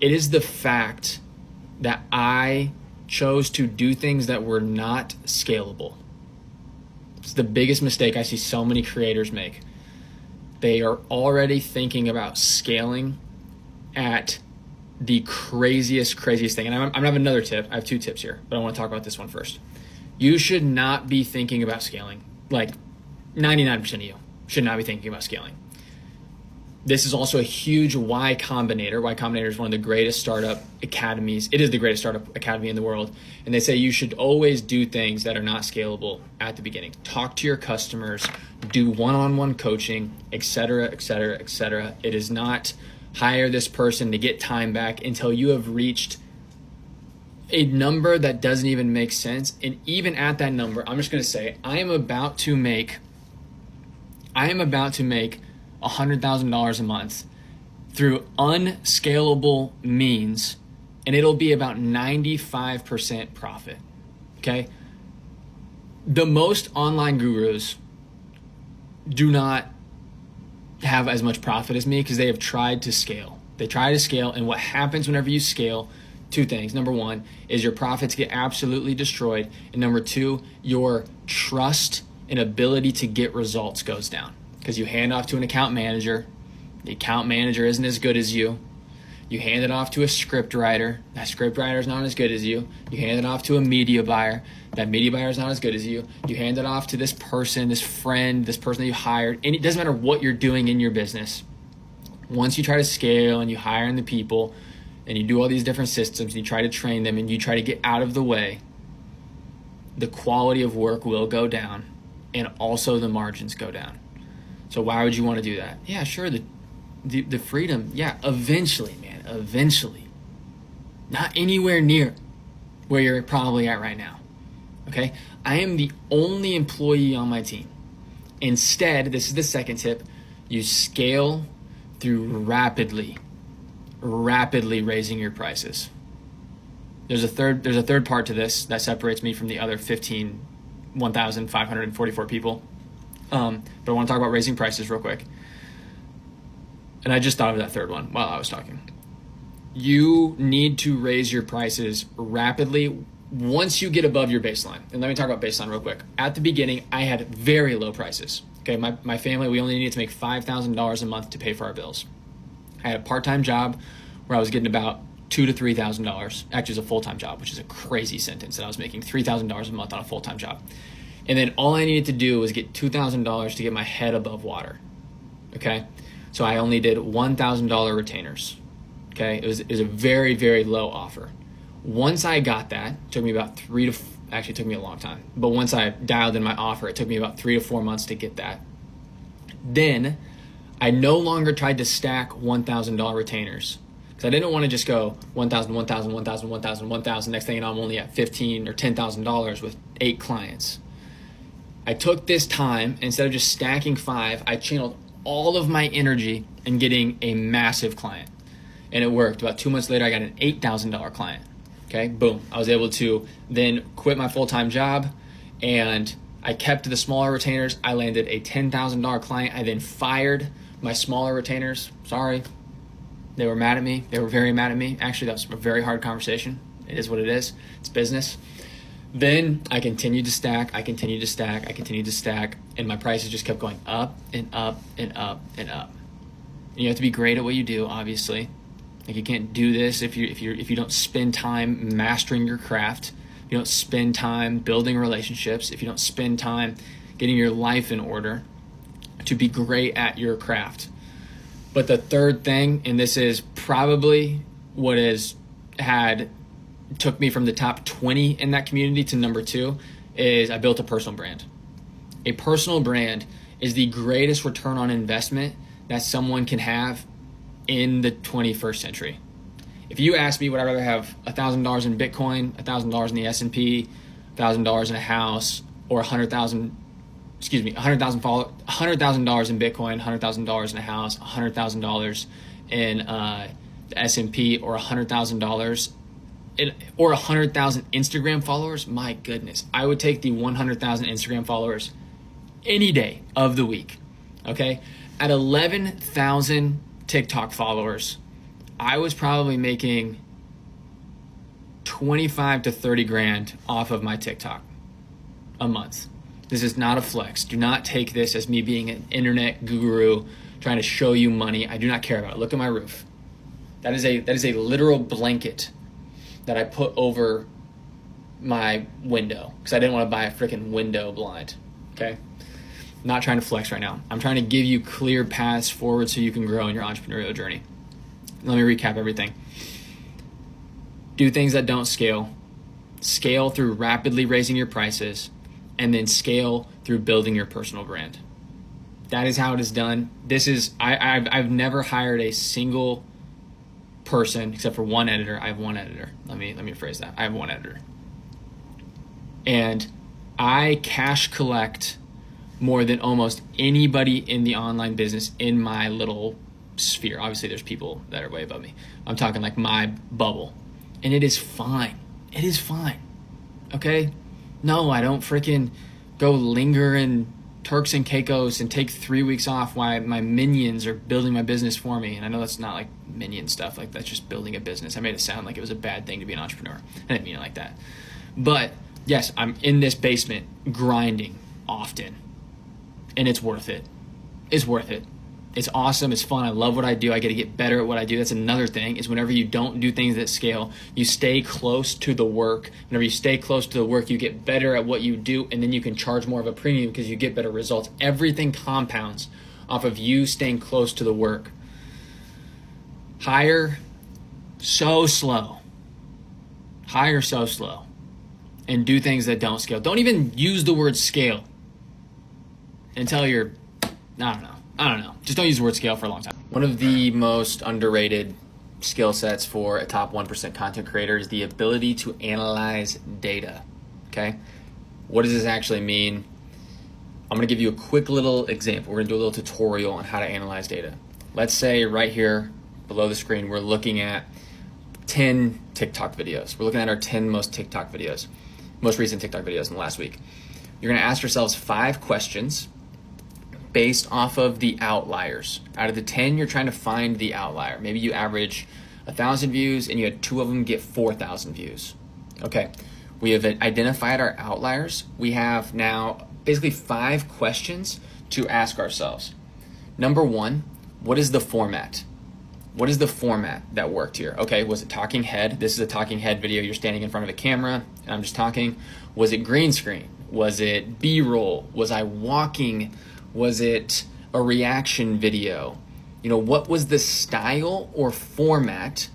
It is the fact that I chose to do things that were not scalable. It's the biggest mistake I see so many creators make. They are already thinking about scaling at the craziest thing. And I'm gonna have another tip. I have two tips here, but I want to talk about this one first. You should not be thinking about scaling. Like 99% of you should not be thinking about scaling. This is also a huge Y Combinator. Y Combinator is one of the greatest startup academies. It is the greatest startup academy in the world. And they say you should always do things that are not scalable at the beginning. Talk to your customers, do one-on-one coaching, et cetera, et cetera, et cetera. It is not hire this person to get time back until you have reached a number that doesn't even make sense. And even at that number, I'm just going to say, I am about to make $100,000 a month through unscalable means, and it'll be about 95% profit. Okay. The most online gurus do not have as much profit as me because they have tried to scale. They try to scale, and what happens whenever you scale, two things. Number one is your profits get absolutely destroyed, and number two, your trust and ability to get results goes down because you hand off to an account manager. The account manager isn't as good as you. You hand it off to a script writer. That script writer is not as good as you. You hand it off to a media buyer. That media buyer is not as good as you. You hand it off to this person, this friend, this person that you hired. And it doesn't matter what you're doing in your business. Once you try to scale and you hire in the people and you do all these different systems and you try to train them and you try to get out of the way, the quality of work will go down and also the margins go down. So why would you want to do that? Yeah, sure, the freedom, yeah, eventually, man, eventually. Not anywhere near where you're probably at right now, okay? I am the only employee on my team. Instead, this is the second tip, you scale through rapidly raising your prices. There's a third part to this that separates me from the other 1,544 people. But I want to talk about raising prices real quick. And I just thought of that third one while I was talking. You need to raise your prices rapidly once you get above your baseline. And let me talk about baseline real quick. At the beginning, I had very low prices. Okay, my family, we only needed to make $5,000 a month to pay for our bills. I had a part-time job where I was getting about $2,000 to $3,000. Actually, it was a full-time job, which is a crazy sentence, that I was making $3,000 a month on a full-time job. And then all I needed to do was get $2,000 to get my head above water. Okay, so I only did $1,000 retainers. Okay, it was a very, very low offer. Once I got that, it took me about it took me a long time. But once I dialed in my offer, it took me about 3 to 4 months to get that. Then I no longer tried to stack $1,000 retainers because I didn't want to just go 1,000, 1,000, 1,000, 1,000, 1,000. Next thing you know, I'm only at $15,000 or $10,000 with 8 clients. I took this time, instead of just stacking 5, I channeled all of my energy in getting a massive client. And it worked. About 2 months later, I got an $8,000 client. Okay, boom. I was able to then quit my full-time job, and I kept the smaller retainers. I landed a $10,000 client. I then fired my smaller retainers. Sorry. They were mad at me. They were very mad at me. Actually, that was a very hard conversation. It is what it is. It's business. Then I continued to stack, and my prices just kept going up and up and up and up. And you have to be great at what you do, obviously. Like, you can't do this if you don't spend time mastering your craft, if you don't spend time building relationships, if you don't spend time getting your life in order to be great at your craft. But the third thing, and this is probably what took me from the top 20 in that community to number 2, is I built a personal brand. A personal brand is the greatest return on investment that someone can have in the 21st century. If you ask me, would I rather have $1,000 in Bitcoin, $1,000 in the S&P, $1,000 in a house, or $100,000 in Bitcoin, $100,000 in a house, $100,000 in the S&P, or $100,000 or 100,000 Instagram followers? My goodness, I would take the 100,000 Instagram followers any day of the week. Okay, at 11,000 TikTok followers, I was probably making 25 to 30 grand off of my TikTok a month. This is not a flex. Do not take this as me being an internet guru trying to show you money. I do not care about it. Look at my roof. That is a literal blanket that I put over my window because I didn't want to buy a freaking window blind. Okay? Not trying to flex right now. I'm trying to give you clear paths forward so you can grow in your entrepreneurial journey. Let me recap everything. Do things that don't scale. Scale through rapidly raising your prices, and then scale through building your personal brand. That is how it is done. I've never hired a single person except for one editor. I have one editor. Let me rephrase that. I have one editor. And I cash collect more than almost anybody in the online business in my little sphere. Obviously, there's people that are way above me. I'm talking like my bubble. And it is fine. It is fine. Okay? No, I don't freaking go linger in Turks and Caicos and take 3 weeks off while my minions are building my business for me. And I know that's not like minion stuff. Like, that's just building a business. I made it sound like it was a bad thing to be an entrepreneur. I didn't mean it like that. But yes, I'm in this basement grinding often. And it's worth it. It's worth it. It's awesome. It's fun. I love what I do. I get to get better at what I do. That's another thing, is whenever you don't do things that scale, you stay close to the work. Whenever you stay close to the work, you get better at what you do, and then you can charge more of a premium because you get better results. Everything compounds off of you staying close to the work. Hire so slow. Hire so slow. And do things that don't scale. Don't even use the word scale until you're, I don't know. Just don't use the word scale for a long time. One of the most underrated skill sets for a top 1% content creator is the ability to analyze data. Okay? What does this actually mean? I'm going to give you a quick little example. We're going to do a little tutorial on how to analyze data. Let's say right here below the screen, we're looking at 10 TikTok videos. We're looking at our 10 most recent TikTok videos in the last week. You're going to ask yourselves 5 questions based off of the outliers. Out of the 10, you're trying to find the outlier. Maybe you average 1,000 views and you had 2 of them get 4,000 views. Okay, we have identified our outliers. We have now basically 5 questions to ask ourselves. Number 1, what is the format? What is the format that worked here? Okay, was it talking head? This is a talking head video. You're standing in front of a camera and I'm just talking. Was it green screen? Was it B-roll? Was I walking? Was it a reaction video? You know, what was the style or format